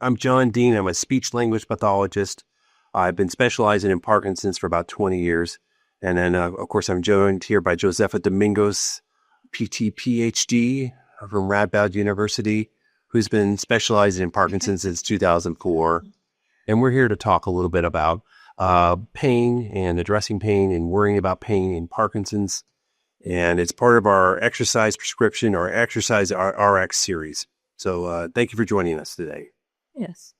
I'm John Dean. I'm a speech language pathologist. I've been specializing in Parkinson's for about 20 years. And then, of course, I'm joined here by Josefa Domingos, PT, PhD from Radboud University, who's been specializing in Parkinson's since 2004. And we're here to talk a little bit about pain and addressing pain and worrying about pain in Parkinson's. And it's part of our exercise prescription or exercise RX series. So thank you for joining us today. Yes.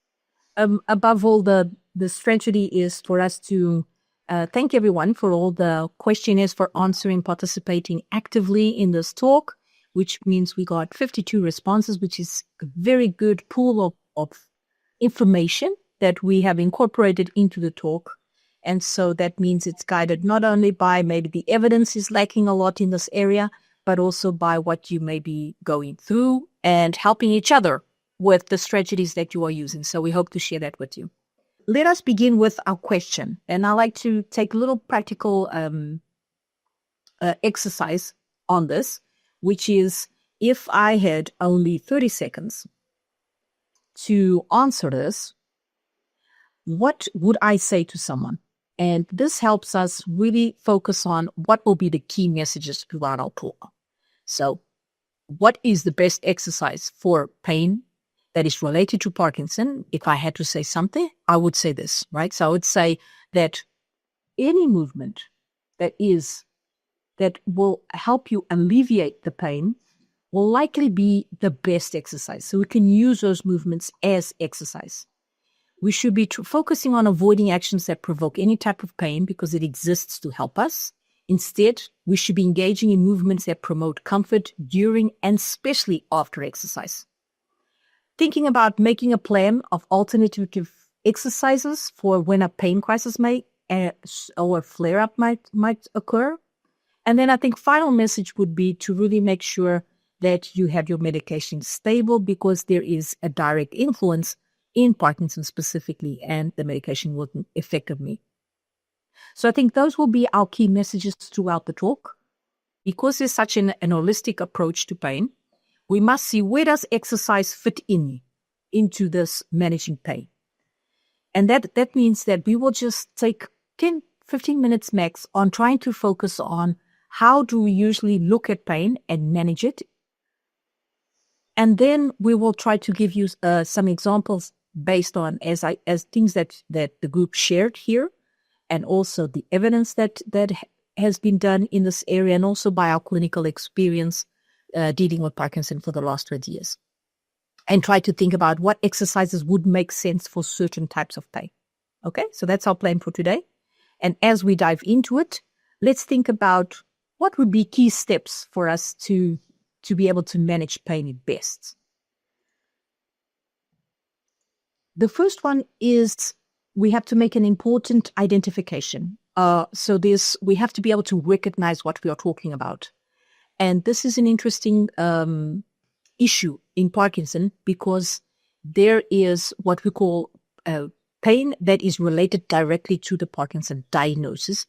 Above all, the strategy is for us to thank everyone for all the questionnaires, for answering, participating actively in this talk, which means we got 52 responses, which is a very good pool of information that we have incorporated into the talk. And so that means it's guided not only by maybe the evidence is lacking a lot in this area, but also by what you may be going through and helping each other with the strategies that you are using. So we hope to share that with you. Let us begin with our question. And I like to take a little practical exercise on this, which is if I had only 30 seconds to answer this, what would I say to someone? And this helps us really focus on what will be the key messages throughout our talk. So what is the best exercise for pain that is related to Parkinson? If I had to say something, I would say this, right? So I would say that any movement that will help you alleviate the pain will likely be the best exercise. So we can use those movements as exercise. We should be focusing on avoiding actions that provoke any type of pain because it exists to help us. Instead, we should be engaging in movements that promote comfort during and especially after exercise. Thinking about making a plan of alternative exercises for when a pain crisis or a flare-up might occur. And then I think final message would be to really make sure that you have your medication stable because there is a direct influence in Parkinson's specifically, and the medication working effectively. So I think those will be our key messages throughout the talk. Because there's such an holistic approach to pain, we must see where does exercise fit into this managing pain. And that means that we will just take 10, 15 minutes max on trying to focus on how do we usually look at pain and manage it. And then we will try to give you some examples based on as things that the group shared here, and also the evidence that has been done in this area, and also by our clinical experience dealing with Parkinson for the last 20 years. And try to think about what exercises would make sense for certain types of pain. Okay, so that's our plan for today. And as we dive into it, let's think about what would be key steps for us to be able to manage pain at best. The first one is we have to make an important identification. So we have to be able to recognize what we are talking about. And this is an interesting issue in Parkinson because there is what we call pain that is related directly to the Parkinson diagnosis.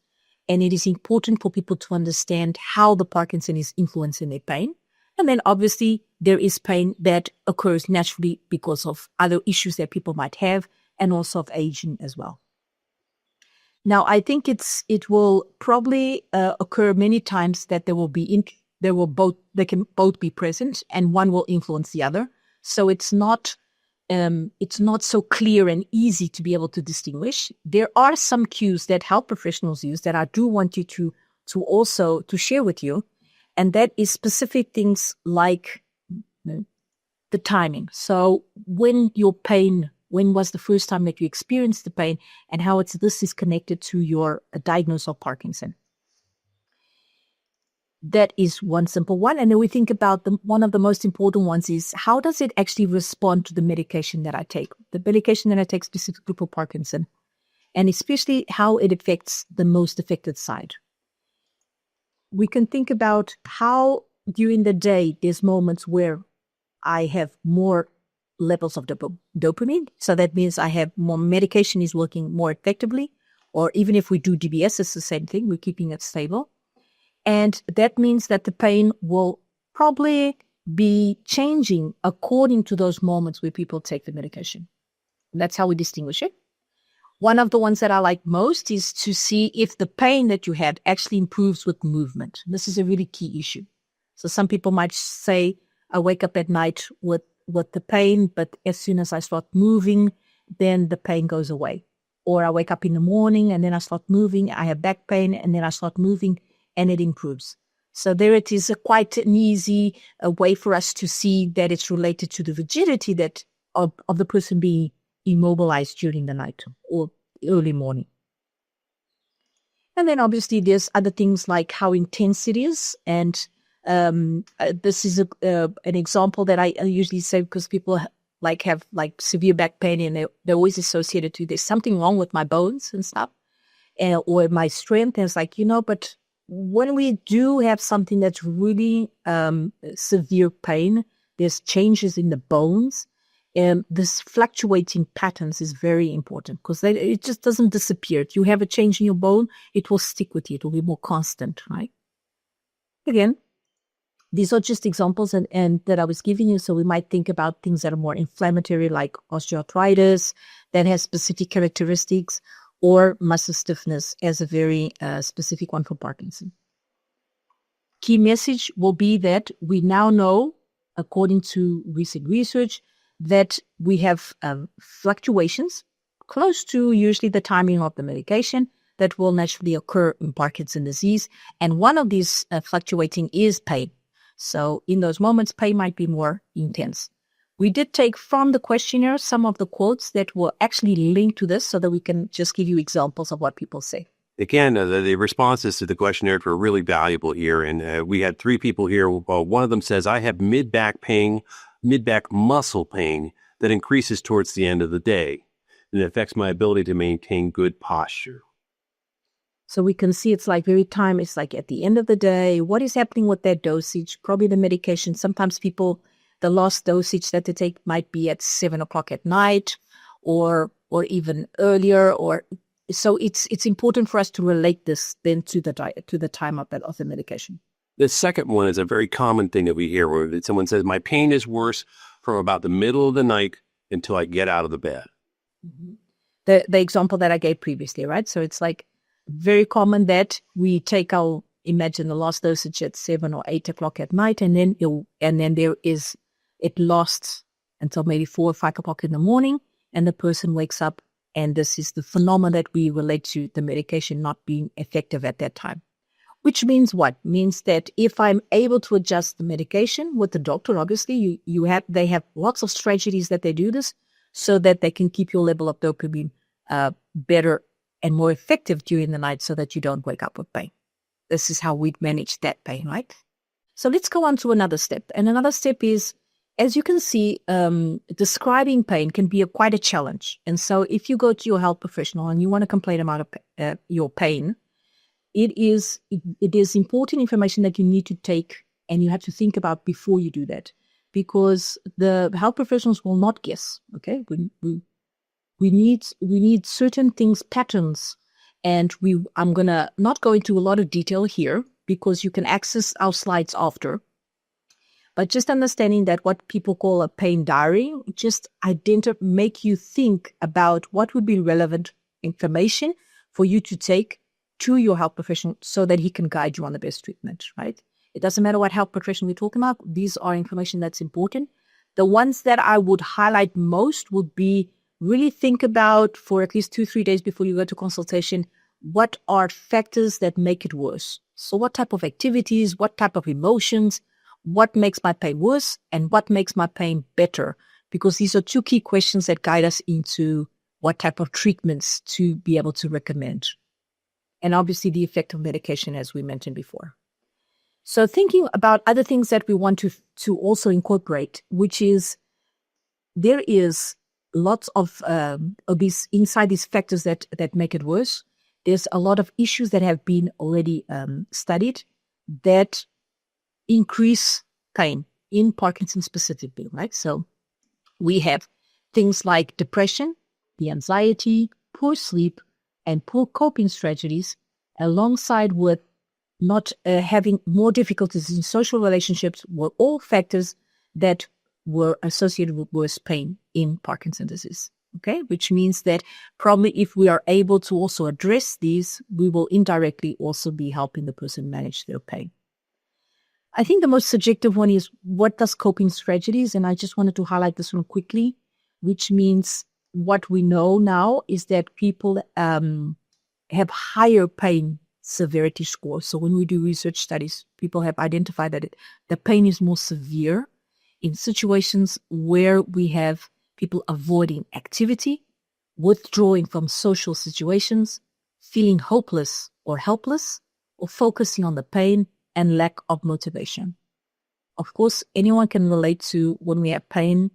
And it is important for people to understand how the Parkinson is influencing their pain. And then obviously there is pain that occurs naturally because of other issues that people might have and also of aging as well. Now, I think it will probably occur many times that they can both be present and one will influence the other. So it's not so clear and easy to be able to distinguish. There are some cues that health professionals use that I do want you to also share with you. And that is specific things like the timing. So when was the first time that you experienced the pain and how this is connected to your diagnosis of Parkinson. That is one simple one. And then we think about one of the most important ones is how does it actually respond to the medication that I take? The medication that I take specifically for Parkinson, and especially how it affects the most affected side. We can think about how during the day there's moments where I have more levels of dopamine. So that means I have more medication is working more effectively. Or even if we do DBS, it's the same thing. We're keeping it stable. And that means that the pain will probably be changing according to those moments where people take the medication. That's how we distinguish it. One of the ones that I like most is to see if the pain that you had actually improves with movement. This is a really key issue. So some people might say, I wake up at night with the pain, but as soon as I start moving, then the pain goes away. Or I wake up in the morning and then I start moving, I have back pain, and then I start moving and it improves. So there it is, quite an easy way for us to see that it's related to the rigidity that of the person being immobilized during the night or early morning. And then obviously there's other things like how intense it is. And this is an example that I usually say because people have severe back pain and they're always associated to there's something wrong with my bones and stuff or my strength. And it's like, but when we do have something that's really severe pain, there's changes in the bones. This fluctuating patterns is very important because it just doesn't disappear. If you have a change in your bone, it will stick with you. It will be more constant, right? Again, these are just examples and that I was giving you. So we might think about things that are more inflammatory like osteoarthritis that has specific characteristics or muscle stiffness as a very specific one for Parkinson. Key message will be that we now know, according to recent research, that we have fluctuations close to usually the timing of the medication that will naturally occur in Parkinson's disease. And one of these fluctuating is pain. So in those moments, pain might be more intense. We did take from the questionnaire some of the quotes that were actually linked to this so that we can just give you examples of what people say. Again, the responses to the questionnaire were really valuable here. And we had 3 people here. One of them says, I have mid-back muscle pain that increases towards the end of the day. And it affects my ability to maintain good posture. So we can see it's like it's like at the end of the day, what is happening with that dosage? Probably the medication. Sometimes people, the last dosage that they take might be at 7:00 at night or even earlier. So it's important for us to relate this then to the time of the medication. The second one is a very common thing that we hear where someone says, my pain is worse from about the middle of the night until I get out of the bed. Mm-hmm. The example that I gave previously, right? So it's like very common that we take imagine the last dosage at 7 or 8 o'clock at night, and then it lasts until maybe 4 or 5 o'clock in the morning, and the person wakes up, and this is the phenomenon that we relate to the medication not being effective at that time. Which means what? Means that if I'm able to adjust the medication with the doctor, obviously they have lots of strategies that they do this so that they can keep your level of dopamine better and more effective during the night so that you don't wake up with pain. This is how we'd manage that pain, right? So let's go on to another step. And another step is, as you can see, describing pain can be quite a challenge. And so if you go to your health professional and you want to complain about your pain, it is important information that you need to take and you have to think about before you do that, because the health professionals will not guess. Okay, we need certain things, patterns, and I'm gonna not go into a lot of detail here because you can access our slides after. But just understanding that what people call a pain diary, just make you think about what would be relevant information for you to take to your health professional so that he can guide you on the best treatment, right? It doesn't matter what health profession we're talking about. These are information that's important. The ones that I would highlight most would be really think about for at least 2-3 days before you go to consultation, what are factors that make it worse? So what type of activities, what type of emotions, what makes my pain worse and what makes my pain better? Because these are 2 key questions that guide us into what type of treatments to be able to recommend. And obviously the effect of medication, as we mentioned before. So thinking about other things that we want to also incorporate, which is there is lots of these inside these factors that make it worse. There's a lot of issues that have been already studied that increase pain in Parkinson's specifically, right? So we have things like depression, the anxiety, poor sleep, and poor coping strategies, alongside with not having more difficulties in social relationships, were all factors that were associated with worse pain in Parkinson's disease. Okay, which means that probably if we are able to also address these, we will indirectly also be helping the person manage their pain. I think the most subjective one is what does coping strategies, and I just wanted to highlight this one quickly, which means what we know now is that people have higher pain severity scores. So when we do research studies, people have identified that the pain is more severe in situations where we have people avoiding activity, withdrawing from social situations, feeling hopeless or helpless, or focusing on the pain and lack of motivation. Of course, anyone can relate to when we have pain,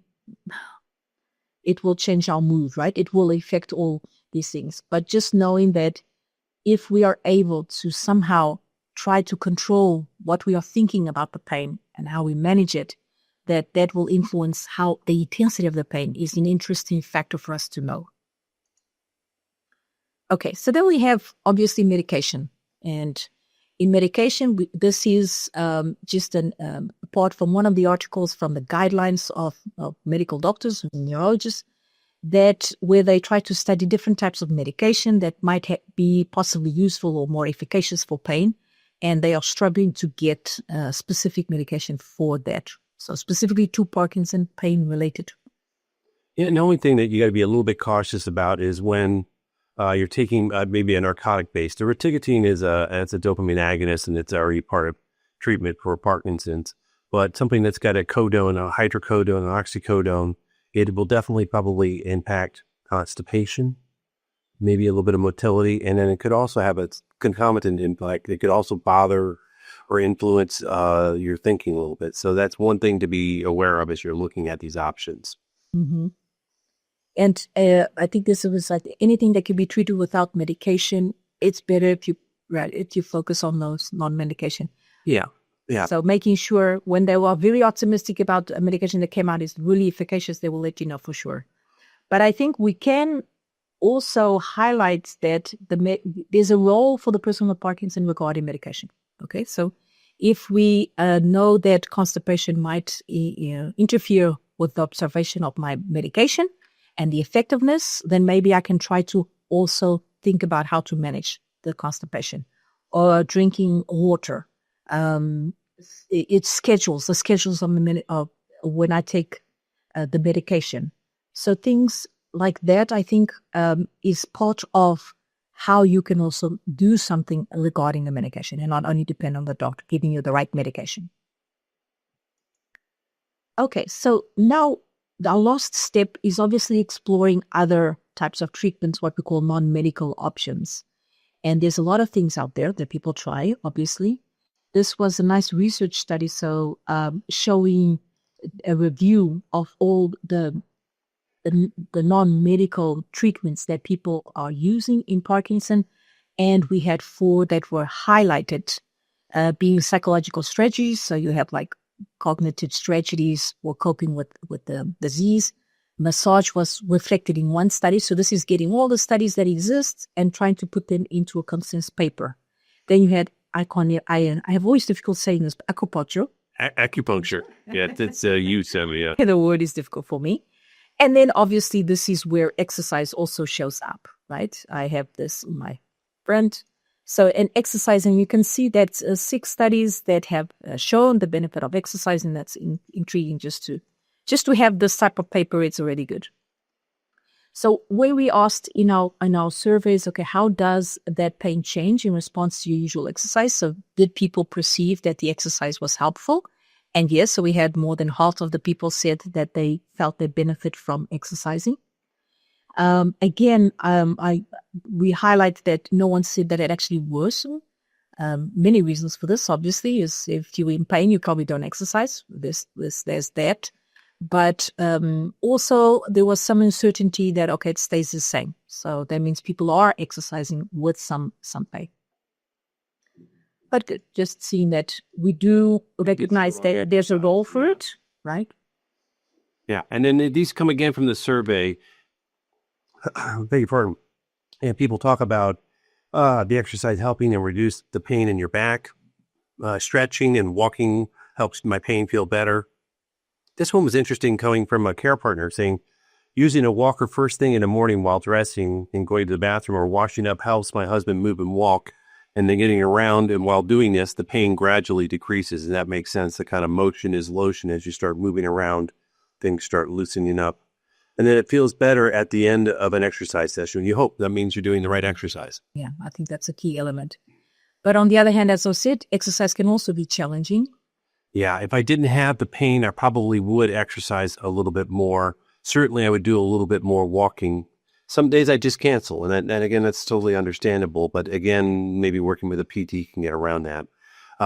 it will change our mood, right? It will affect all these things. But just knowing that if we are able to somehow try to control what we are thinking about the pain and how we manage it, that will influence how the intensity of the pain is an interesting factor for us to know. Okay, so then we have obviously medication. And in medication, this is just apart from one of the articles from the guidelines of medical doctors and neurologists, that where they try to study different types of medication that might be possibly useful or more efficacious for pain. And they are struggling to get specific medication for that. So specifically to Parkinson, pain related. Yeah, and the only thing that you got to be a little bit cautious about is when you're taking maybe a narcotic base. The rotigotine it's a dopamine agonist, and it's already part of treatment for Parkinson's. But something that's got a codone, a hydrocodone, an oxycodone, it will definitely probably impact constipation, maybe a little bit of motility, and then it could also have a concomitant impact. It could also bother or influence your thinking a little bit. So that's one thing to be aware of as you're looking at these options. Mm-hmm. And I think this was like anything that can be treated without medication. It's better if you focus on those non-medication. Yeah. Yeah. So making sure when they were very optimistic about a medication that came out is really efficacious, they will let you know for sure. But I think we can also highlight that there's a role for the person with Parkinson regarding medication. Okay, so if we know that constipation might interfere with the observation of my medication and the effectiveness, then maybe I can try to also think about how to manage the constipation or drinking water. It schedules on the minute of when I take the medication. So things like that, I think, is part of how you can also do something regarding the medication and not only depend on the doctor giving you the right medication. Okay, so now the last step is obviously exploring other types of treatments, what we call non-medical options. And there's a lot of things out there that people try, obviously. This was a nice research study, so showing a review of all the non-medical treatments that people are using in Parkinson. And we had 4 that were highlighted, being psychological strategies. So you have like cognitive strategies for coping with the disease. Massage was reflected in one study. So this is getting all the studies that exist and trying to put them into a consensus paper. Then you had I have always difficult saying this, but acupuncture. Acupuncture. Yeah, it's you, Sammy. The word is difficult for me. And then obviously this is where exercise also shows up, right? I have this in my front. So in exercising, you can see that 6 studies that have shown the benefit of exercising. That's intriguing just to have this type of paper. It's already good. So when we asked in our surveys, okay, how does that pain change in response to your usual exercise? So did people perceive that the exercise was helpful? And yes, so we had more than half of the people said that they felt they benefit from exercising. We highlight that no one said that it actually worsened. Many reasons for this, obviously, is if you're in pain, you probably don't exercise. There's that. But also there was some uncertainty that, okay, it stays the same. So that means people are exercising with some pain. But good, just seeing that we do recognize that there's a role for it, right? Yeah, and then these come again from the survey. Beg your pardon. And people talk about the exercise helping and reduce the pain in your back. Stretching and walking helps my pain feel better. This one was interesting, coming from a care partner saying, Using a walker first thing in the morning while dressing and going to the bathroom or washing up helps my husband move and walk. And then getting around, and while doing this, the pain gradually decreases. And that makes sense. The kind of motion is lotion. As you start moving around, things start loosening up. And then it feels better at the end of an exercise session. You hope that means you're doing the right exercise. Yeah, I think that's a key element. But on the other hand, as I said, exercise can also be challenging. Yeah, if I didn't have the pain, I probably would exercise a little bit more. Certainly, I would do a little bit more walking. Some days I just cancel. And again, that's totally understandable. But again, maybe working with a PT can get around that.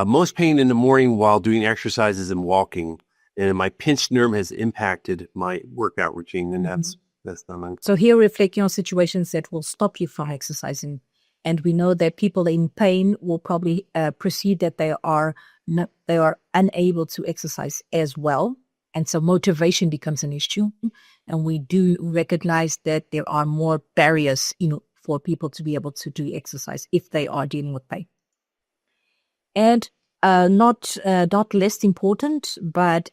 Most pain in the morning while doing exercises and walking. And my pinched nerve has impacted my workout routine. And that's not. So here reflecting on situations that will stop you from exercising. And we know that people in pain will probably perceive that they are unable to exercise as well. And so motivation becomes an issue. And we do recognize that there are more barriers, for people to be able to do exercise if they are dealing with pain. And not less important, but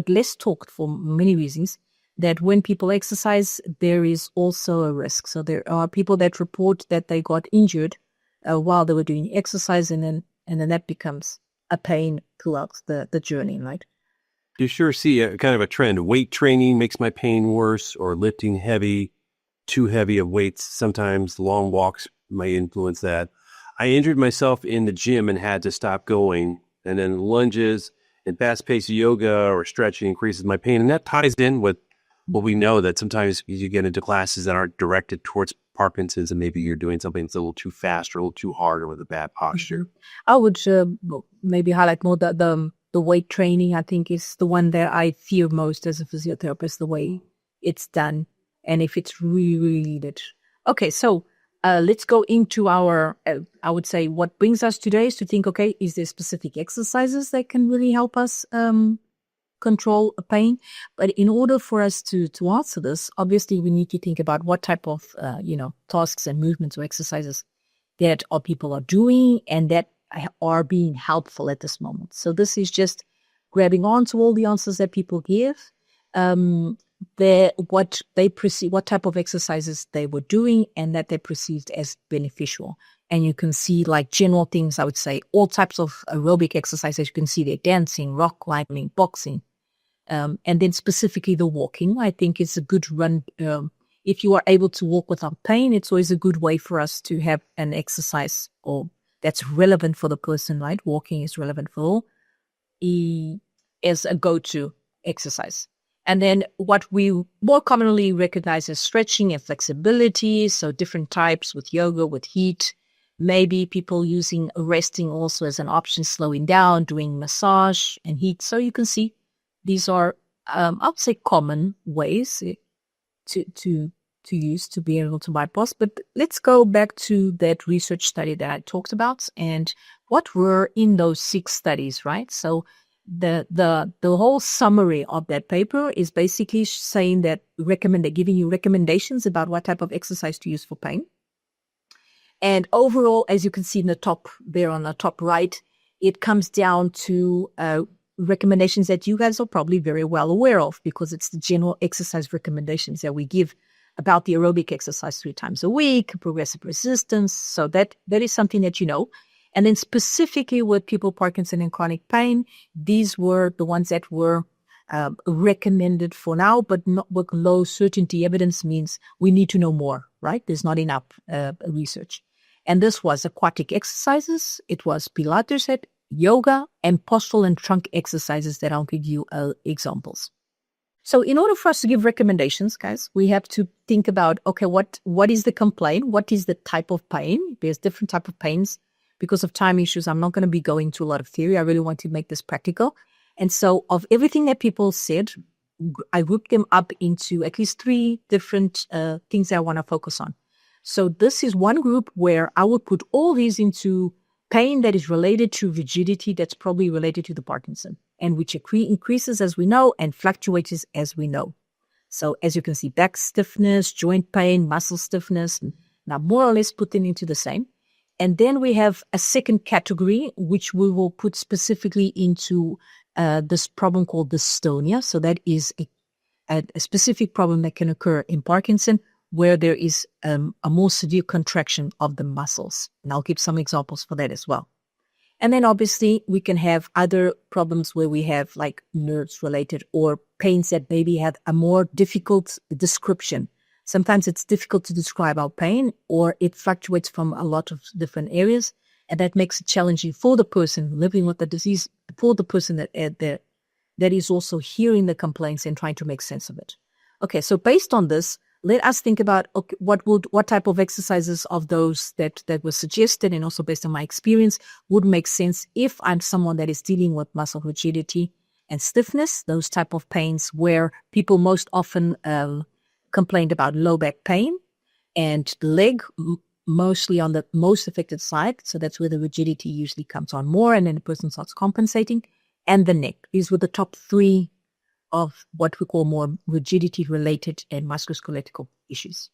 less talked for many reasons, that when people exercise, there is also a risk. So there are people that report that they got injured while they were doing exercise, and then that becomes a pain throughout the journey, right? You sure see a kind of a trend. Weight training makes my pain worse, or lifting too heavy of weights. Sometimes long walks may influence that. I injured myself in the gym and had to stop going. And then lunges and fast-paced yoga or stretching increases my pain. And that ties in with what we know, that sometimes you get into classes that aren't directed towards Parkinson's, and maybe you're doing something that's a little too fast or a little too hard or with a bad posture. I would maybe highlight more the weight training. I think is the one that I fear most as a physiotherapist, the way it's done, and if it's really, really needed. Okay, so let's go into our, I would say, what brings us today is to think, okay, is there specific exercises that can really help us control pain? But in order for us to answer this, obviously we need to think about what type of, tasks and movements or exercises that people are doing and that are being helpful at this moment. So this is just grabbing onto all the answers that people give, what they perceive, what type of exercises they were doing, and that they perceived as beneficial. And you can see like general things, I would say, all types of aerobic exercises. You can see they're dancing, rock climbing, boxing, and then specifically the walking. I think it's a good run. If you are able to walk without pain, it's always a good way for us to have an exercise or that's relevant for the person, right? Walking is relevant for all, as a go-to exercise. And then what we more commonly recognize as stretching and flexibility, so different types with yoga, with heat, maybe people using resting also as an option, slowing down, doing massage and heat. So you can see these are, I would say, common ways to use to be able to bypass. But let's go back to that research study that I talked about and what were in those 6 studies, right? So the whole summary of that paper is basically saying that giving you recommendations about what type of exercise to use for pain. And overall, as you can see in the top there on the top right, it comes down to recommendations that you guys are probably very well aware of, because it's the general exercise recommendations that we give about the aerobic exercise 3 times a week, progressive resistance. So that is something that you know. And then specifically with people with Parkinson and chronic pain, these were the ones that were recommended for now, but not with low certainty. Evidence means we need to know more, right? There's not enough research. And this was aquatic exercises. It was Pilates, yoga, and postural and trunk exercises that I'll give you examples. So in order for us to give recommendations, guys, we have to think about, okay, what is the complaint? What is the type of pain? There's different type of pains. Because of time issues, I'm not going to be going to a lot of theory. I really want to make this practical. And so of everything that people said, I grouped them up into at least 3 different things that I want to focus on. So this is one group where I would put all these into pain that is related to rigidity, that's probably related to the Parkinson, and which increases as we know and fluctuates as we know. So as you can see, back stiffness, joint pain, muscle stiffness, now more or less put them into the same. And then we have a second category, which we will put specifically into this problem called dystonia. So that is a specific problem that can occur in Parkinson where there is a more severe contraction of the muscles. And I'll give some examples for that as well. And then obviously we can have other problems where we have like nerves related or pains that maybe have a more difficult description. Sometimes it's difficult to describe our pain, or it fluctuates from a lot of different areas. And that makes it challenging for the person living with the disease, for the person that is also hearing the complaints and trying to make sense of it. Okay, so based on this, let us think about what type of exercises of those that were suggested, and also based on my experience, would make sense if I'm someone that is dealing with muscle rigidity and stiffness, those type of pains where people most often complained about low back pain and leg, mostly on the most affected side. So that's where the rigidity usually comes on more, and then the person starts compensating. And the neck. These were the top 3 of what we call more rigidity-related and musculoskeletal issues.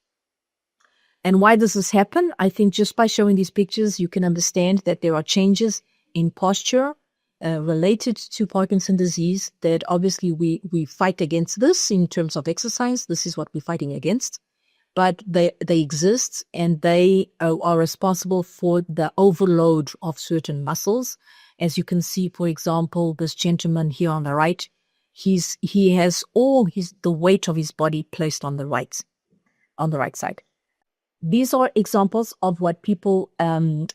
And why does this happen? I think just by showing these pictures, you can understand that there are changes in posture related to Parkinson's disease that obviously we fight against this in terms of exercise. This is what we're fighting against. But they exist, and they are responsible for the overload of certain muscles. As you can see, for example, this gentleman here on the right, he has the weight of his body placed on the right side. These are examples of what people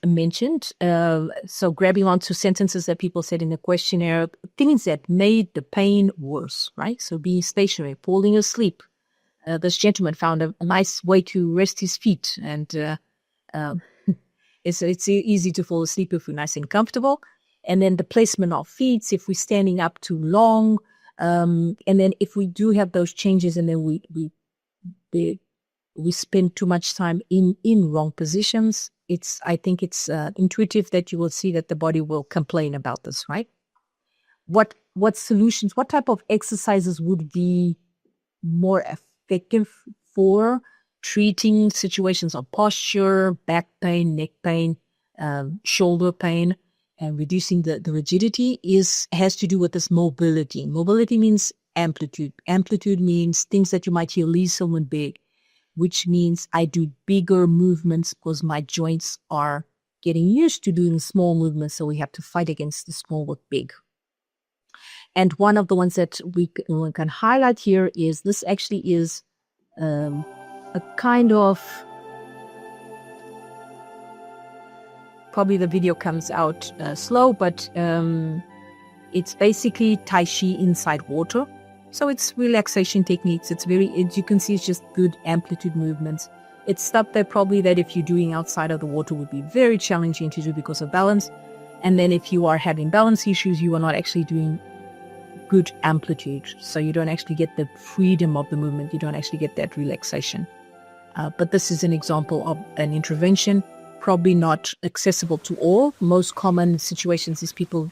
mentioned. So grabbing onto sentences that people said in the questionnaire, things that made the pain worse, right? So being stationary, falling asleep. This gentleman found a nice way to rest his feet, and it's easy to fall asleep if we're nice and comfortable. And then the placement of feet, if we're standing up too long, and then if we do have those changes, and then we spend too much time in wrong positions, I think it's intuitive that you will see that the body will complain about this, right? What solutions, what type of exercises would be more effective for treating situations of posture, back pain, neck pain, shoulder pain, and reducing the rigidity has to do with this mobility. Mobility means amplitude. Amplitude means things that you might hear Lee someone big, which means I do bigger movements because my joints are getting used to doing small movements, so we have to fight against the small with big. And one of the ones that we can highlight here is this actually is a kind of, probably the video comes out slow, but it's basically Tai Chi inside water. So it's relaxation techniques. It's as you can see, it's just good amplitude movements. It's stuff that probably that if you're doing outside of the water would be very challenging to do because of balance. And then if you are having balance issues, you are not actually doing good amplitude. So you don't actually get the freedom of the movement. You don't actually get that relaxation. But this is an example of an intervention, probably not accessible to all. Most common situations is people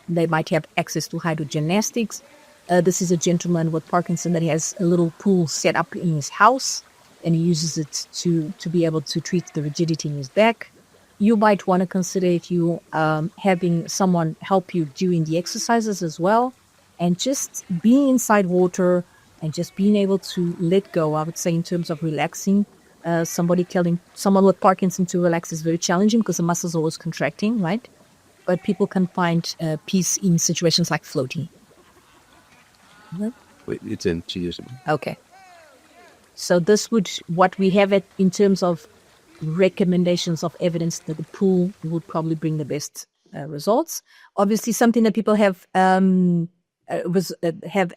they might have access to hydrogymnastics. This is a gentleman with Parkinson that has a little pool set up in his house, and he uses it to be able to treat the rigidity in his back. You might want to consider if you having someone help you during the exercises as well, and just being inside water and just being able to let go. I would say in terms of relaxing, telling someone with Parkinson to relax is very challenging because the muscles are always contracting, right? But people can find peace in situations like floating. Wait, it's in Jesus. Okay. So this what we have in terms of recommendations of evidence that the pool would probably bring the best results. Obviously, something that people have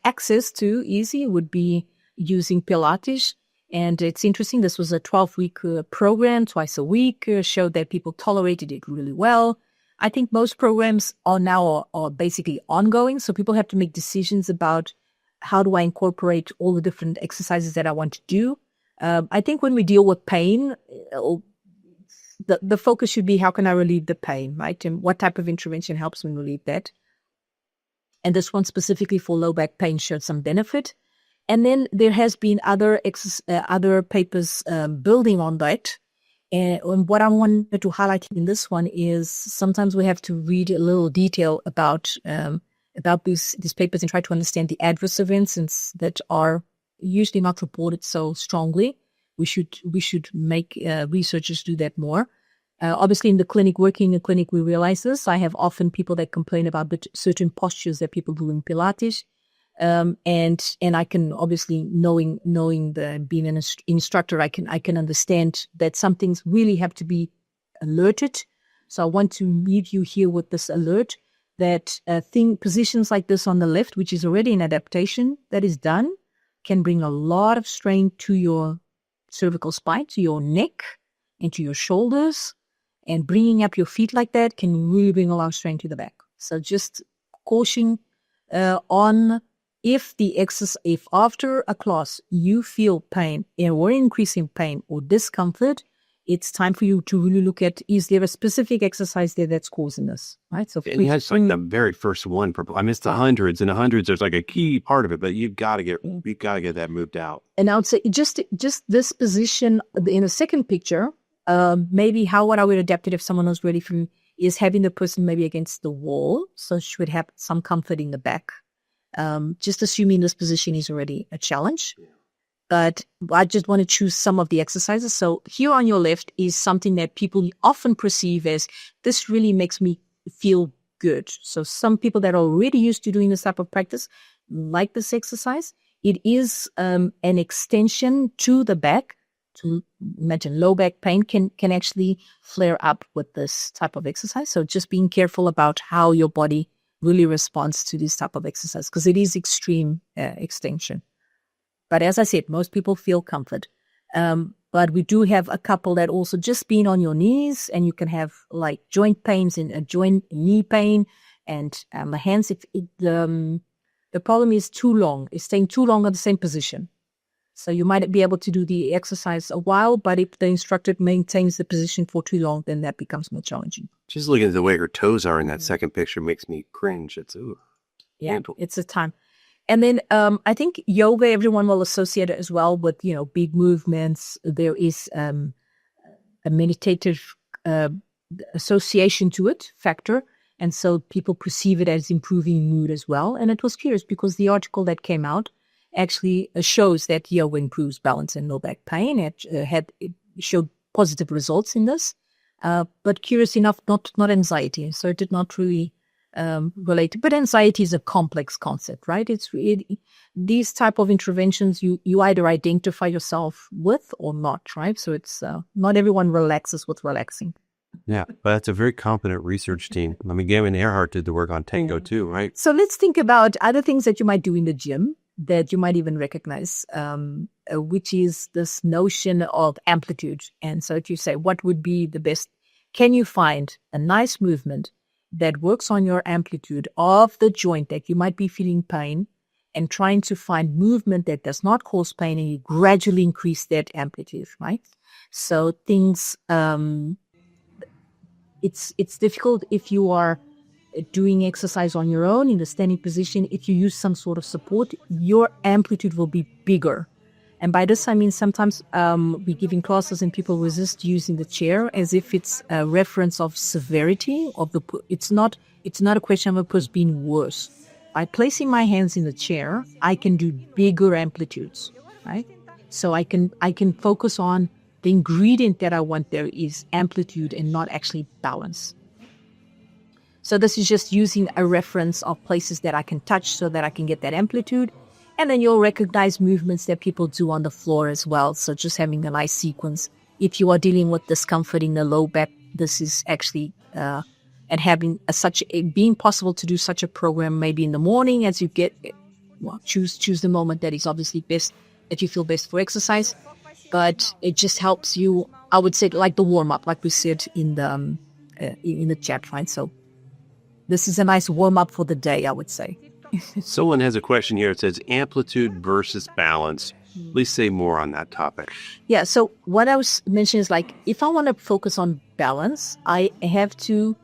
access to easy would be using Pilates. And it's interesting. This was a 12-week program, twice a week, showed that people tolerated it really well. I think most programs are now basically ongoing. So people have to make decisions about how do I incorporate all the different exercises that I want to do. I think when we deal with pain, the focus should be how can I relieve the pain, right? And what type of intervention helps me relieve that? And this one specifically for low back pain showed some benefit. And then there has been other papers building on that. And what I wanted to highlight in this one is sometimes we have to read a little detail about about these papers and try to understand the adverse events that are usually not reported so strongly. We should make researchers do that more. Obviously, working in the clinic, we realize this. I have often people that complain about certain postures that people do in Pilates. And I can obviously being an instructor, I can understand that some things really have to be alerted. So I want to leave you here with this alert that positions like this on the left, which is already an adaptation that is done, can bring a lot of strain to your cervical spine, to your neck, and to your shoulders. And bringing up your feet like that can really bring a lot of strain to the back. So just caution on if after a class you feel pain or increasing pain or discomfort, it's time for you to really look at, is there a specific exercise there that's causing this, right? So that's like the very first one. I missed the hundreds, and the hundreds, there's like a key part of it, but you've got to get that moved out. And I would say just this position in the second picture, maybe what I would adapt it if someone was ready for me is having the person maybe against the wall, so she would have some comfort in the back. Just assuming this position is already a challenge. Yeah. But I just want to choose some of the exercises. So here on your left is something that people often perceive as, this really makes me feel good. So some people that are already used to doing this type of practice like this exercise. It is an extension to the back. To imagine low back pain can actually flare up with this type of exercise. So just being careful about how your body really responds to this type of exercise, because it is extreme extension. But as I said, most people feel comfort. But we do have a couple that also just being on your knees, and you can have like joint pains and joint knee pain, and the hands. If the problem is too long, is staying too long in the same position. So you might be able to do the exercise a while, but if the instructor maintains the position for too long, then that becomes more challenging. Just looking at the way her toes are in that second picture makes me cringe. It's it's a time. And then I think yoga, everyone will associate it as well with, big movements. There is a meditative association to it, factor. And so people perceive it as improving mood as well. And it was curious because the article that came out actually shows that yoga improves balance and low back pain. It showed positive results in this. But curious enough, not anxiety. So it did not really related, but anxiety is a complex concept, right? These type of interventions you either identify yourself with or not, right? So it's not everyone relaxes with relaxing. Yeah, but that's a very competent research team. I mean, Gavin Earhart did the work on tango too, right? So let's think about other things that you might do in the gym that you might even recognize, which is this notion of amplitude. And so if you say, what would be the best? Can you find a nice movement that works on your amplitude of the joint that you might be feeling pain, and trying to find movement that does not cause pain, and you gradually increase that amplitude, right? So things, it's difficult if you are doing exercise on your own in the standing position. If you use some sort of support, your amplitude will be bigger. And by this, I mean, sometimes we're giving classes and people resist using the chair as if it's a reference of severity of the. It's not a question of a person being worse. By placing my hands in the chair, I can do bigger amplitudes, right? So I can focus on the ingredient that I want there is amplitude and not actually balance. So this is just using a reference of places that I can touch so that I can get that amplitude. And then you'll recognize movements that people do on the floor as well. So just having a nice sequence. If you are dealing with discomfort in the low back, this is actually, and having being possible to do such a program maybe in the morning as you get, choose the moment that is obviously best, that you feel best for exercise. But it just helps you, I would say, like the warm-up, like we said in the chat, right? So this is a nice warm-up for the day, I would say. Someone has a question here. It says amplitude versus balance. Please say more on that topic. Yeah. So what I was mentioning is like, if I want to focus on balance, I have to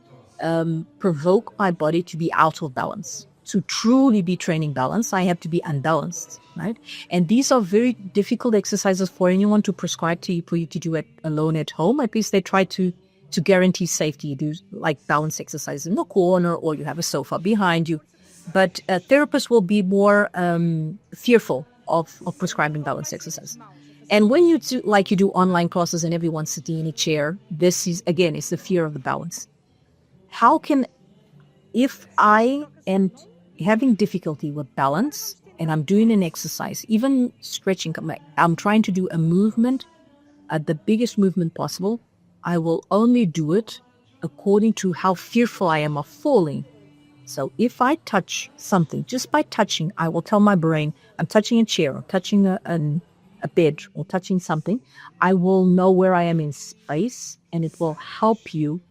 provoke my body to be out of balance. To truly be training balance, I have to be unbalanced, right? And these are very difficult exercises for anyone to prescribe to you, for you to do it alone at home. At least they try to guarantee safety. You do like balance exercises in the corner, or you have a sofa behind you. but therapists will be more fearful of prescribing balance exercise. And when you do, like you do online classes and everyone's sitting in a chair, this is, again, it's the fear of the balance. How can, if I am having difficulty with balance and I'm doing an exercise, even stretching, I'm trying to do a movement, the biggest movement possible, I will only do it according to how fearful I am of falling. So if I touch something, just by touching, I will tell my brain, I'm touching a chair, or touching a bed, or touching something. I will know where I am in space, and it will help you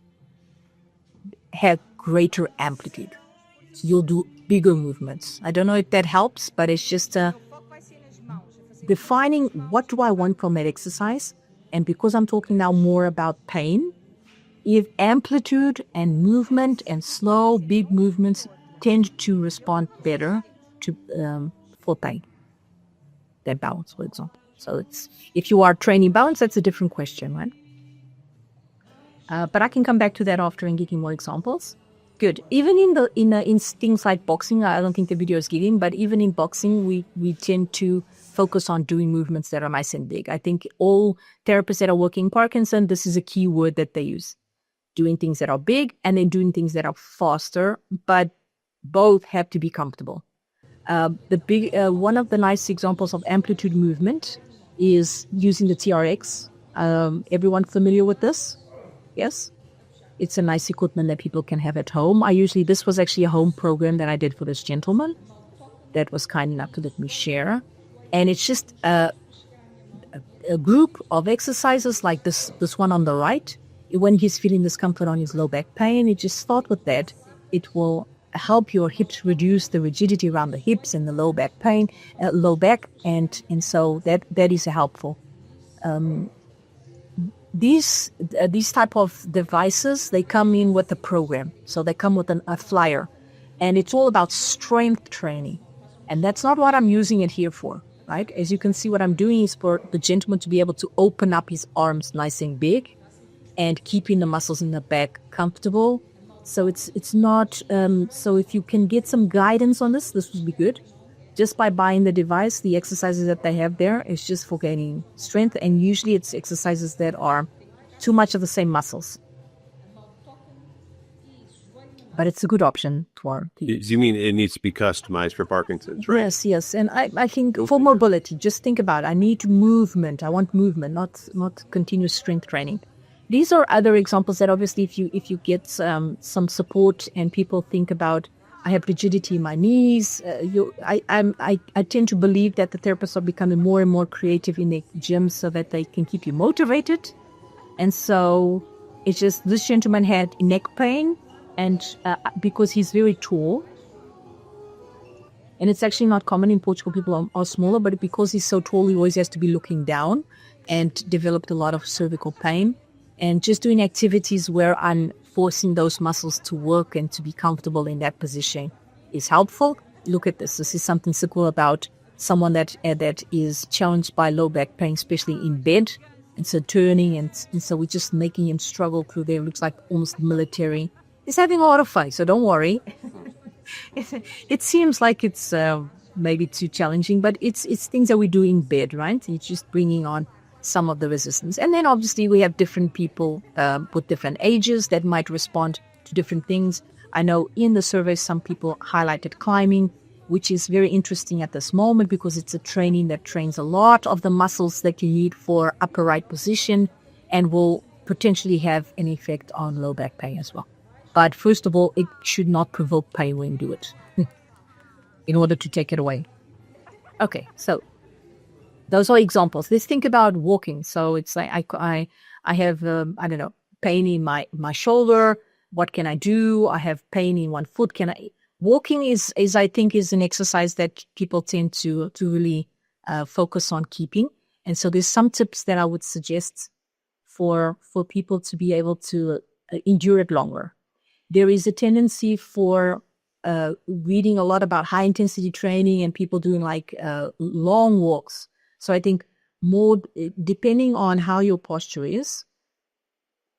have greater amplitude. So you'll do bigger movements. I don't know if that helps, but it's just defining what do I want from that exercise. And because I'm talking now more about pain, if amplitude and movement and slow, big movements tend to respond better to for pain than balance, for example. So it's, if you are training balance, that's a different question, right? But I can come back to that after and give you more examples. Good. Even in things like boxing, I don't think the video is giving, but even in boxing, we tend to focus on doing movements that are nice and big. I think all therapists that are working Parkinson, this is a key word that they use. Doing things that are big and then doing things that are faster, but both have to be comfortable. One of the nice examples of amplitude movement is using the TRX. Everyone familiar with this? Yes? It's a nice equipment that people can have at home. This was actually a home program that I did for this gentleman that was kind enough to let me share. And it's just a group of exercises like this one on the right. When he's feeling discomfort on his low back pain, you just start with that. It will help your hips reduce the rigidity around the hips and the low back pain, low back, and so that is helpful. These type of devices, they come in with a program, so they come with a flyer, and it's all about strength training, and that's not what I'm using it here for. Right? As you can see, what I'm doing is for the gentleman to be able to open up his arms nice and big, and keeping the muscles in the back comfortable. So it's not, so if you can get some guidance on this would be good. Just by buying the device, the exercises that they have there is just for gaining strength. And usually it's exercises that are too much of the same muscles. But it's a good option to use. You mean it needs to be customized for Parkinson's, right? Yes. And I think for mobility, just think about it. I need movement. I want movement, not continuous strength training. These are other examples that obviously if you get some support and people think about, I have rigidity in my knees. I tend to believe that the therapists are becoming more and more creative in their gyms so that they can keep you motivated. And so it's just, this gentleman had neck pain, and because he's very tall, and it's actually not common in Portugal, people are smaller, but because he's so tall, he always has to be looking down, and developed a lot of cervical pain. And just doing activities where I'm forcing those muscles to work and to be comfortable in that position is helpful. Look at this. This is something so cool about someone that is challenged by low back pain, especially in bed. And so turning, and so we're just making him struggle through there. It looks like almost military. He's having a lot of fun, so don't worry. It seems like it's maybe too challenging, but it's things that we do in bed, right? It's just bringing on some of the resistance. And then obviously we have different people with different ages that might respond to different things. I know in the survey some people highlighted climbing, which is very interesting at this moment because it's a training that trains a lot of the muscles that you need for upright position and will potentially have an effect on low back pain as well. But first of all, it should not provoke pain when you do it in order to take it away. Okay, so those are examples. Let's think about walking. So it's like I have, I don't know, pain in my shoulder. What can I do? I have pain in one foot. Walking is I think is an exercise that people tend to really focus on keeping. And so there's some tips that I would suggest for people to be able to endure it longer. There is a tendency for reading a lot about high intensity training and people doing like long walks. So I think more depending on how your posture is,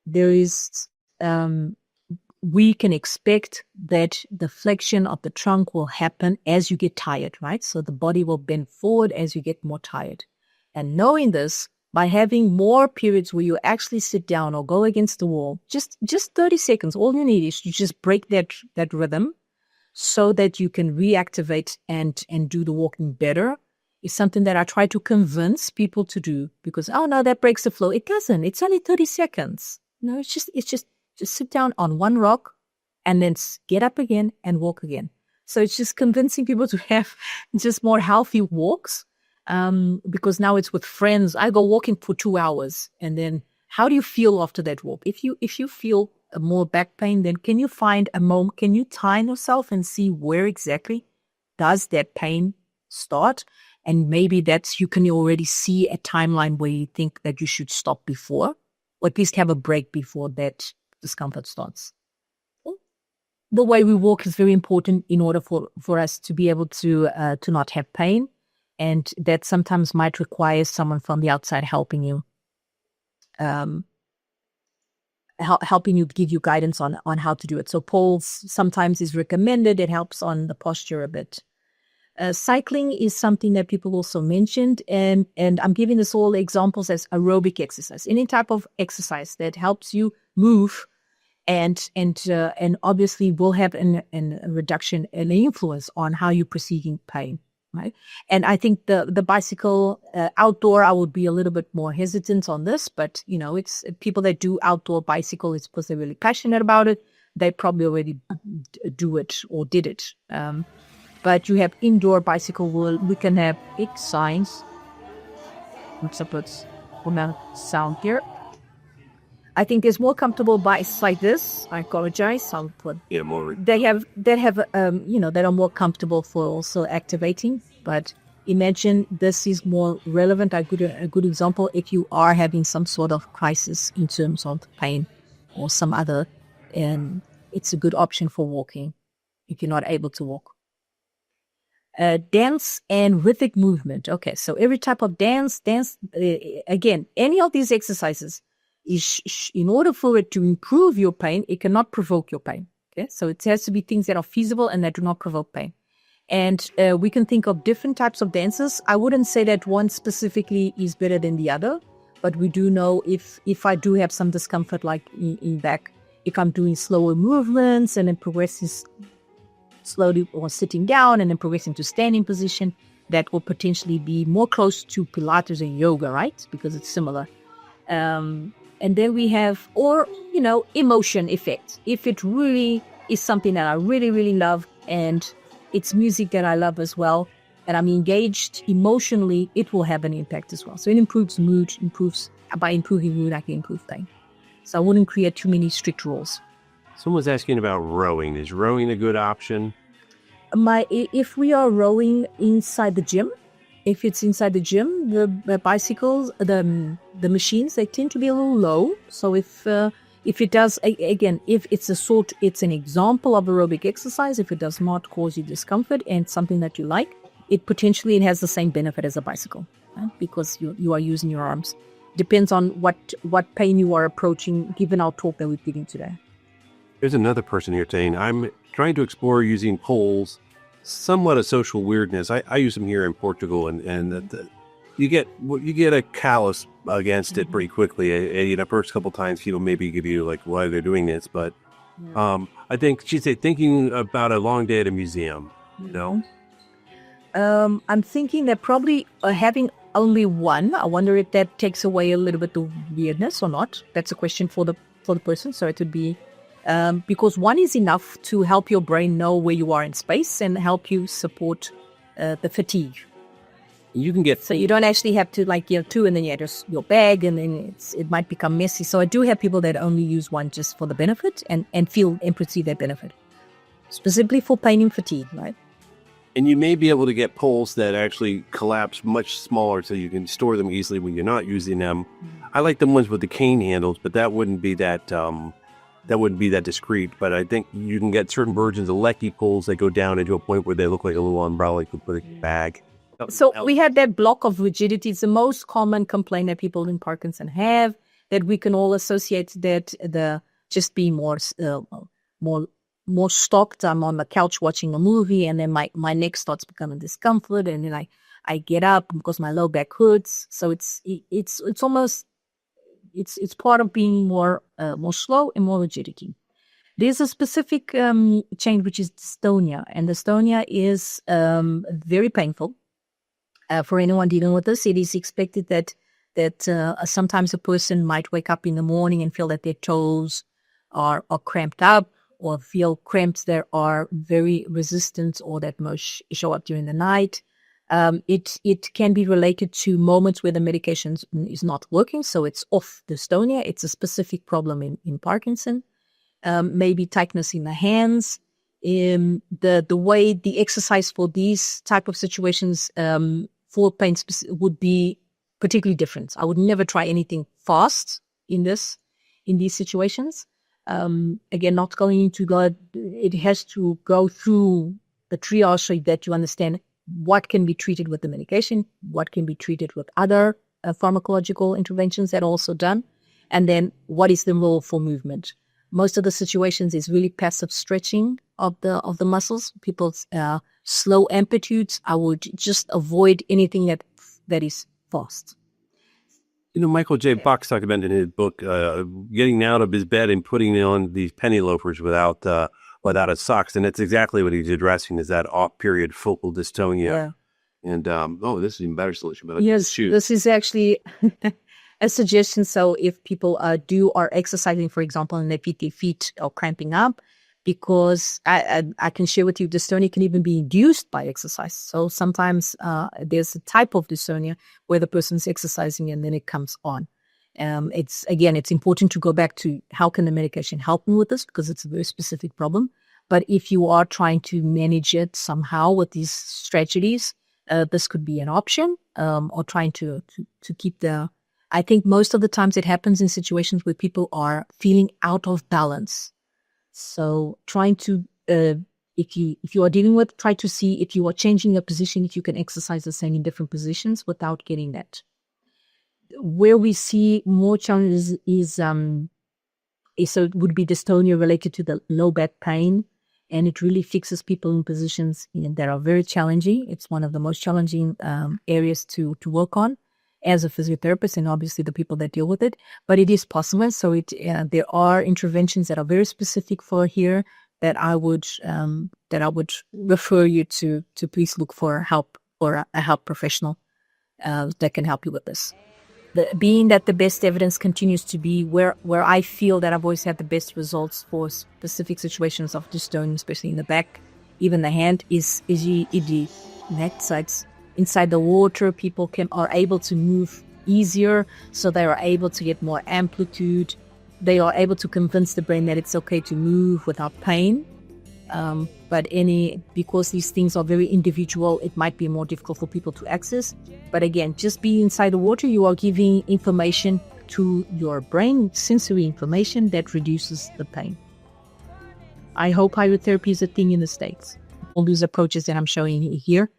there is we can expect that the flexion of the trunk will happen as you get tired, right? So the body will bend forward as you get more tired. And knowing this, by having more periods where you actually sit down or go against the wall, just 30 seconds, all you need is you just break that rhythm so that you can reactivate and do the walking better, is something that I try to convince people to do, because, oh no, that breaks the flow. It doesn't. It's only 30 seconds. No, it's just sit down on one rock and then get up again and walk again. So it's just convincing people to have just more healthy walks. Because now it's with friends. I go walking for 2 hours, and then how do you feel after that walk? If you feel more back pain, then can you find a moment? Can you time yourself and see where exactly does that pain start? And maybe that's, you can already see a timeline where you think that you should stop before, or at least have a break before that discomfort starts. The way we walk is very important in order for us to be able to not have pain. And that sometimes might require someone from the outside helping you, helping you, give you guidance on how to do it. So poles sometimes is recommended. It helps on the posture a bit. Cycling is something that people also mentioned, and I'm giving this all examples as aerobic exercise. Any type of exercise that helps you move, and obviously will have a reduction, an influence on how you're perceiving pain. Right. And I think the bicycle outdoor, I would be a little bit more hesitant on this, but it's people that do outdoor bicycle, it's because they're really passionate about it. They probably already do it or did it. But you have indoor bicycle where we can have big signs. What's up with sound here? I think it's more comfortable bikes like this. I apologize. I'll put more. They have that are more comfortable for also activating. But imagine this is more relevant. A good example if you are having some sort of crisis in terms of pain or some other, and it's a good option for walking if you're not able to walk. Dance and rhythmic movement. Okay, so every type of dance. Again, any of these exercises, in order for it to improve your pain, it cannot provoke your pain. Okay, so it has to be things that are feasible and that do not provoke pain. And we can think of different types of dances. I wouldn't say that one specifically is better than the other, but we do know if I do have some discomfort, like in back, if I'm doing slower movements and then progressing slowly, or sitting down and then progressing to standing position, that will potentially be more close to Pilates and yoga, right? Because it's similar. And then we have, emotion effect. If it really is something that I really, really love, and it's music that I love as well, and I'm engaged emotionally, it will have an impact as well. So it improves mood, by improving mood, I can improve pain. So I wouldn't create too many strict rules. Someone's asking about rowing. Is rowing a good option? If we are rowing inside the gym, if it's inside the gym, the bicycles, the machines, they tend to be a little low. So if it does, again, if it's it's an example of aerobic exercise, if it does not cause you discomfort and something that you like, it has the same benefit as a bicycle, right? Because you are using your arms. Depends on what pain you are approaching, given our talk that we're giving today. There's another person here saying, I'm trying to explore using poles, somewhat a social weirdness. I use them here in Portugal, and you get a callus against it pretty quickly. First couple times people maybe give you like, why they're doing this, but I think she'd say thinking about a long day at a museum. I'm thinking that probably having only one, I wonder if that takes away a little bit the weirdness or not. That's a question for the person. So it would be because one is enough to help your brain know where you are in space and help you support the fatigue. You can get, so you don't actually have to two, and then you have your bag, and then it might become messy. So I do have people that only use one just for the benefit and feel and perceive that benefit, specifically for pain and fatigue, right? And you may be able to get poles that actually collapse much smaller, so you can store them easily when you're not using them. Mm-hmm. I like the ones with the cane handles, but that wouldn't be that discreet. But I think you can get certain versions of Lecky poles that go down into a point where they look like a little umbrella you could put in a bag. So we had that block of rigidity. It's the most common complaint that people in Parkinson have, that we can all associate that just being more more stopped. I'm on the couch watching a movie, and then my neck starts becoming discomfort, and then I get up because my low back hurts. So it's almost it's part of being more slow and more rigidity. There's a specific change which is dystonia, and dystonia is very painful for anyone dealing with this. It is expected that sometimes a person might wake up in the morning and feel that their toes are cramped up, or feel cramps that are very resistant, or that most show up during the night. It can be related to moments where the medication is not working, so it's off dystonia. It's a specific problem in Parkinson. Maybe tightness in the hands. The way the exercise for these type of situations for pain would be particularly different. I would never try anything fast in these situations. Again, not going into God, it has to go through the triage so that you understand what can be treated with the medication, what can be treated with other pharmacological interventions that are also done, and then what is the role for movement. Most of the situations is really passive stretching of the muscles. People's slow amplitudes. I would just avoid anything that is fast. Michael J. Fox talked about in his book, getting out of his bed and putting on these penny loafers without his socks. And that's exactly what he's addressing, is that off-period focal dystonia. Yeah. And, this is an even better solution. But yes, this is actually a suggestion. So if people are exercising, for example, and their feet are cramping up, because I can share with you, dystonia can even be induced by exercise. So sometimes there's a type of dystonia where the person's exercising and then it comes on. It's important to go back to how can the medication help me with this, because it's a very specific problem. But if you are trying to manage it somehow with these strategies, this could be an option, or trying to keep I think most of the times it happens in situations where people are feeling out of balance. So trying to, if you are dealing with, try to see if you are changing your position, if you can exercise the same in different positions without getting that. Where we see more challenges is so it would be dystonia related to the low back pain, and it really fixes people in positions that are very challenging. It's one of the most challenging areas to work on as a physiotherapist, and obviously the people that deal with it. But it is possible. So there are interventions that are very specific for here that I would refer you to please look for help, or a help professional that can help you with this. Being that the best evidence continues to be where I feel that I've always had the best results for specific situations of dystonia, especially in the back, even the hand, is the neck sides. Inside the water, people are able to move easier, so they are able to get more amplitude. They are able to convince the brain that it's okay to move without pain. But because these things are very individual, it might be more difficult for people to access. But again, just being inside the water, you are giving information to your brain, sensory information that reduces the pain. I hope hydrotherapy is a thing in the States. All these approaches that I'm showing you here.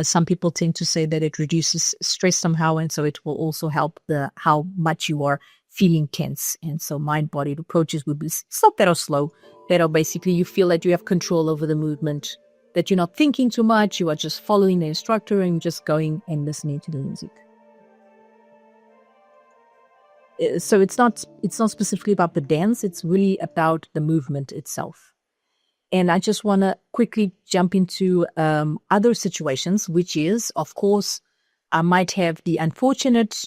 Some people tend to say that it reduces stress somehow, and so it will also help how much you are feeling tense. And so mind-body approaches would be stuff that are slow, that are basically you feel that you have control over the movement, that you're not thinking too much, you are just following the instructor and just going and listening to the music. So it's not specifically about the dance, it's really about the movement itself. And I just want to quickly jump into other situations, which is, of course, I might have the unfortunate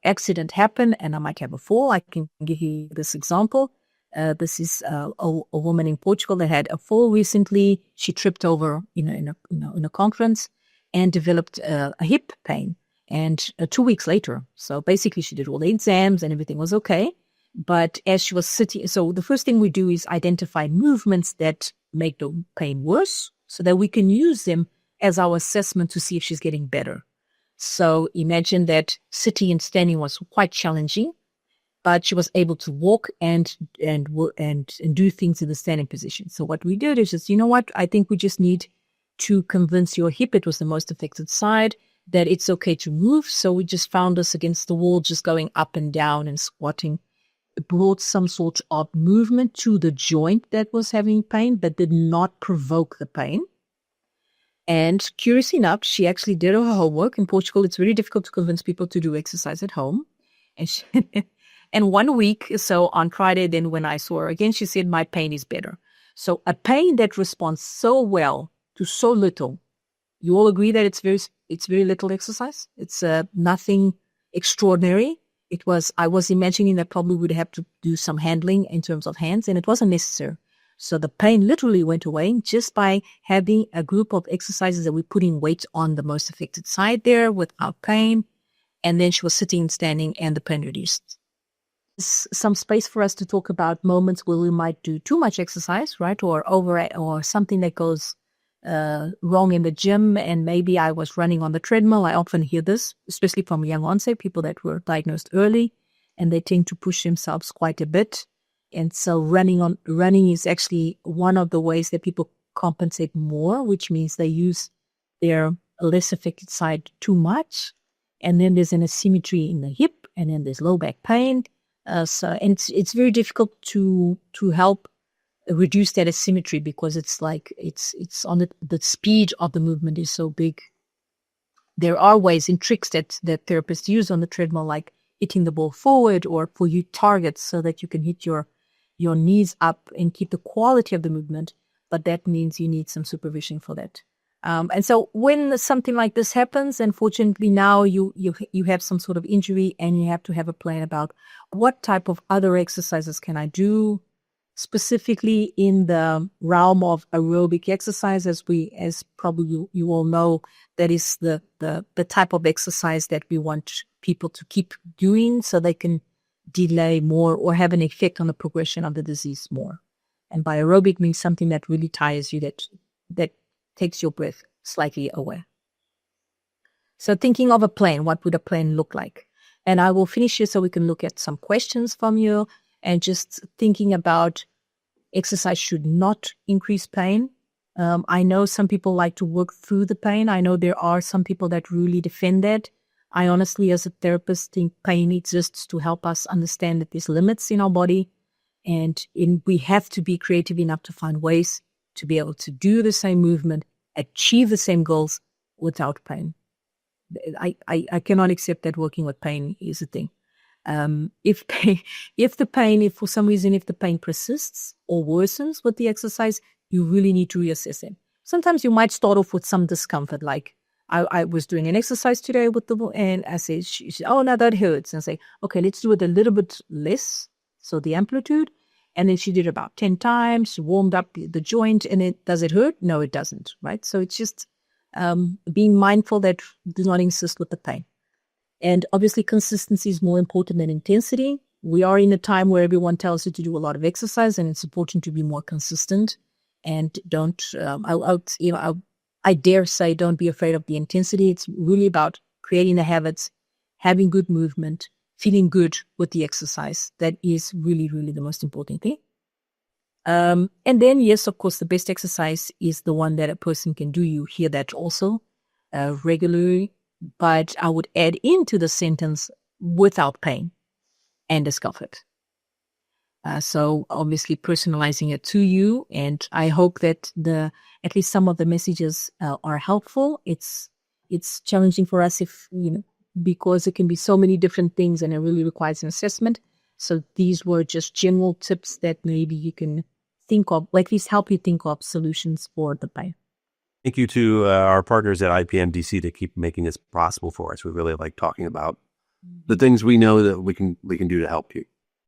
accident happen and I might have a fall. I can give you this example. This is a woman in Portugal that had a fall recently. She tripped over in a conference and developed a hip pain. And 2 weeks later, so basically she did all the exams and everything was okay. But as she was sitting, so the first thing we do is identify movements that make the pain worse so that we can use them as our assessment to see if she's getting better. So imagine that sitting and standing was quite challenging, but she was able to walk and do things in the standing position. So what we did is just, I think we just need to convince your hip, it was the most affected side, that it's okay to move. So we just found us against the wall, just going up and down and squatting. brought some sort of movement to the joint that was having pain, but did not provoke the pain. And curious enough, she actually did her homework. In Portugal, it's very difficult to convince people to do exercise at home. And and 1 week, so on Friday, then when I saw her again, she said, my pain is better. So a pain that responds so well to so little, you all agree that it's very little exercise? It's nothing extraordinary. I was imagining that probably would have to do some handling in terms of hands, and it wasn't necessary. So the pain literally went away just by having a group of exercises that we're putting weight on the most affected side there without pain. And then she was sitting and standing and the pain reduced. There's some space for us to talk about moments where we might do too much exercise, right? Or something that goes wrong in the gym. And maybe I was running on the treadmill. I often hear this, especially from young onset, people that were diagnosed early, and they tend to push themselves quite a bit. And so running is actually one of the ways that people compensate more, which means they use their less affected side too much. And then there's an asymmetry in the hip, and then there's low back pain. And it's very difficult to help reduce that asymmetry, because it's on the speed of the movement is so big. There are ways and tricks that therapists use on the treadmill, like hitting the ball forward or for you targets so that you can hit your knees up and keep the quality of the movement. But that means you need some supervision for that. And so when something like this happens, unfortunately now you have some sort of injury, and you have to have a plan about what type of other exercises can I do, specifically in the realm of aerobic exercise, as probably you all know, that is the type of exercise that we want people to keep doing so they can delay more or have an effect on the progression of the disease more. And by aerobic means something that really tires you, that takes your breath slightly away. So thinking of a plan, what would a plan look like? And I will finish here so we can look at some questions from you, and just thinking about exercise should not increase pain. I know some people like to work through the pain. I know there are some people that really defend that. I honestly, as a therapist, think pain exists to help us understand that there's limits in our body, and we have to be creative enough to find ways to be able to do the same movement, achieve the same goals without pain. I cannot accept that working with pain is a thing. If for some reason the pain persists or worsens with the exercise, you really need to reassess it. Sometimes you might start off with some discomfort, like I was doing an exercise today and I said, she said, oh, no, that hurts. And I say, okay, let's do it a little bit less, so the amplitude. And then she did about 10 times, warmed up the joint, and does it hurt? No, it doesn't, right? So it's just being mindful that do not insist with the pain. And obviously consistency is more important than intensity. We are in a time where everyone tells you to do a lot of exercise, and it's important to be more consistent. And don't, I dare say, don't be afraid of the intensity. It's really about creating the habits, having good movement, feeling good with the exercise. That is really, really the most important thing. And then, yes, of course, the best exercise is the one that a person can do. You hear that also regularly. But I would add into the sentence without pain and discomfort. So obviously personalizing it to you. And I hope that at least some of the messages are helpful. It's challenging for us because it can be so many different things, and it really requires an assessment. So these were just general tips that maybe you can think of, or at least help you think of solutions for the pain. Thank you to our partners at IPMDC to keep making this possible for us. We really like talking about the things we know that we can do to help you.